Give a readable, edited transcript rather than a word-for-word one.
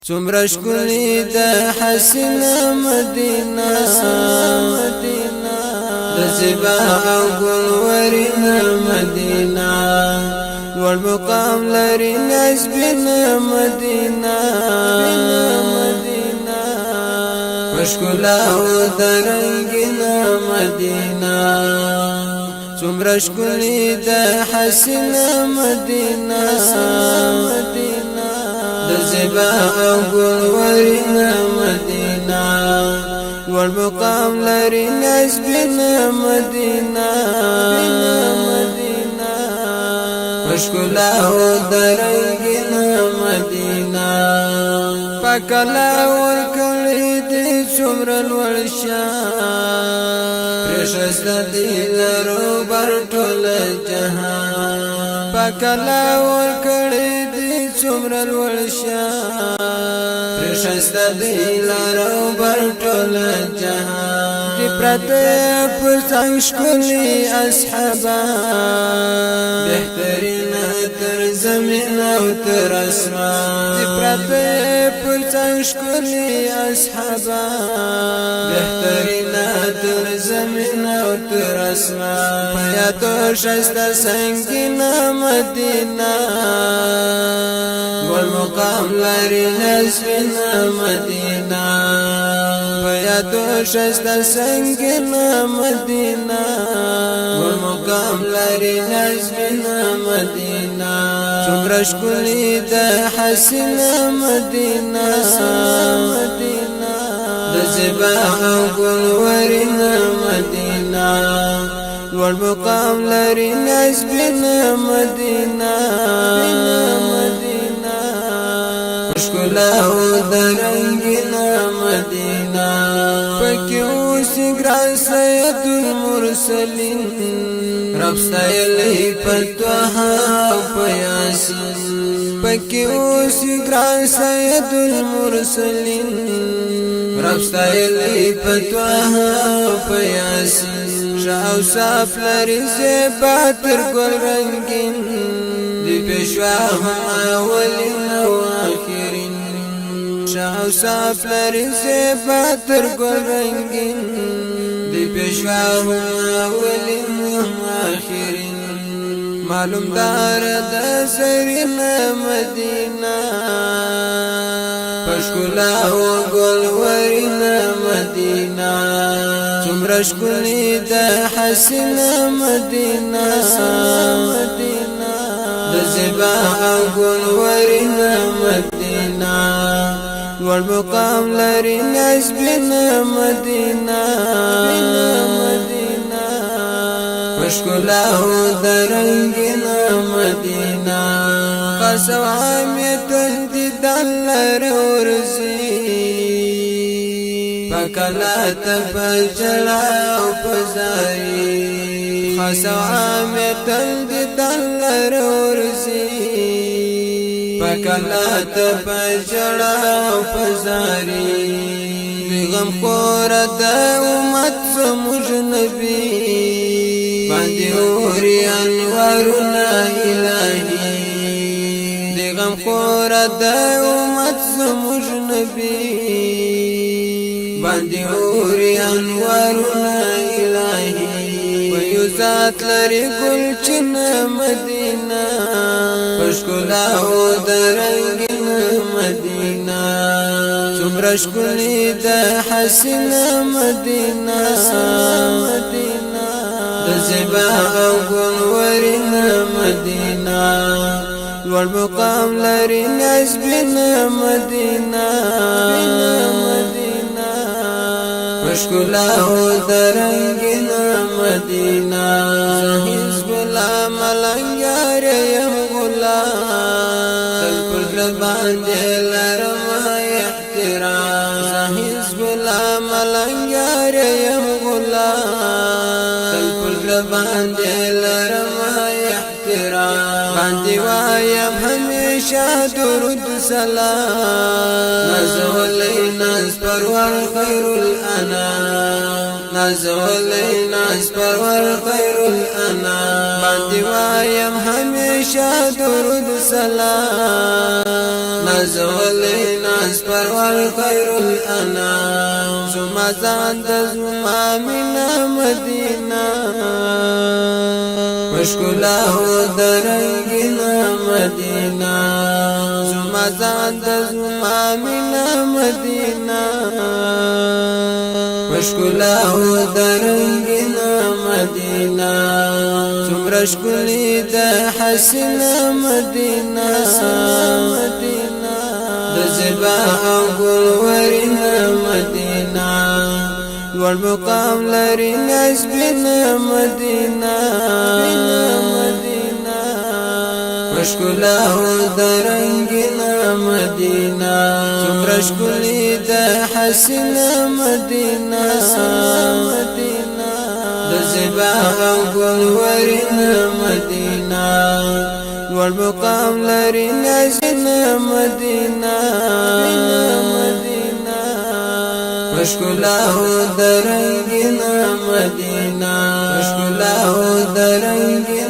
څومره ښکلې ده حسینه مدینه د زیبا او ګلورینه مدینه لوړ مقام لري نسبینه مدینه ښکلا او د رنګینه مدینه څومره ښکلې ده حسینه مدینه د زیبا او ګلورینه مدینه لوړ مقام لري نسبینه مدینه ښکلا او د رنګینه مدینه پکلا ورکړې دې څومره لوړ شان پرېښسته دې لرو بر ټول جهان پکلا ورکړې دې څومره لوړ شان پرېښسته دې لرو بر ټول جهان دې پرته په څنګ ښکلي اصحابان بهترین تر زمین او تر اسمان دې پرته پر څنګ ښکلي اصحابان بهترین تر زمین او تر اسمان په یادو ښایسته سنګینه مدینه ګل مقام لري نسبینه مدینه په یادو ښایسته سنګینه مدینه ګل مقام لري نسبینه مدینه څومره ښکلې ده حسینه مدینه د زیبا او ګلورینه مدینه لوړ مقام لري نسبینه مدینه ښکلا او د رنګینه مدینه پکې اوسي ګران سید المرسلین رب ستایلی پتوه په یاسین پکې اوسي ګران سید المرسلین رب ستایلی پتوه په یاسین شاو صاف لري زیبا تر ګل رنگین دی پیشوا هم اولین او آخرین شاو صاف لري زیبا تر ګل رنگین دی پیشوا هم اولین هم آخرین معلوم دار د زرینه مدینه پښکلا او ګلورینه مدینه څومره ښکلې ده حسینه مدینه د زیبا او ګلورینه مدینه لوړ مقام لري نسبینه مدینه ښکلا او د رنګینه مدینه قسوامت دیدن لري ورځي پکلا ته پجړا او پزاري قسوامت دیدن لري ورځي پکلا ته پجړا او پزاري غم خور د امت زموږ نبی باندې اوري انوارنا الهي دی غم خور د امت زموږ نبی باندې اوري انوارنا الهي په یو ذات لري ګلچنه مدینه پښکلا او د رنګینه مدینه څومره ښکلې ده حسینه مدینه د زیبا او ګلورینه مدینه لوړ مقام لري نسبینه مدینه ښکلا او د رنګینه مدینه حزب الله ملنګار یم غلام تل پر باندې لرم احترام حزب الله ملنګار یم غلام تل پر باندې لرم احترام باندې وایم همیشه درود سلام نازولی ناز پرور خیر الانام نازولی ناز پرور خیر الانام باندې وایم همیشه درود سلام نازولی ناز پرور خیر الانام زما ځان د زما مینا مدینه مشکولا هو درنګینا مدینه زما ځان د زما مینا مدینه مشکولا هو درنګینا مدینه څومره ښکلې ده حسینه مدینه د زیبا او ګلورینه مدینه لوړ مقام لري نسبینه مدینه مشکولا هو درنګینا مدینه څومره ښکلې ده حسینه مدینه د زیبا او ګلورینه مدینه لوړ مقام لري نسبینه مدینه مشکولا هو درنګینا مدینه مشکولا هو درنګینا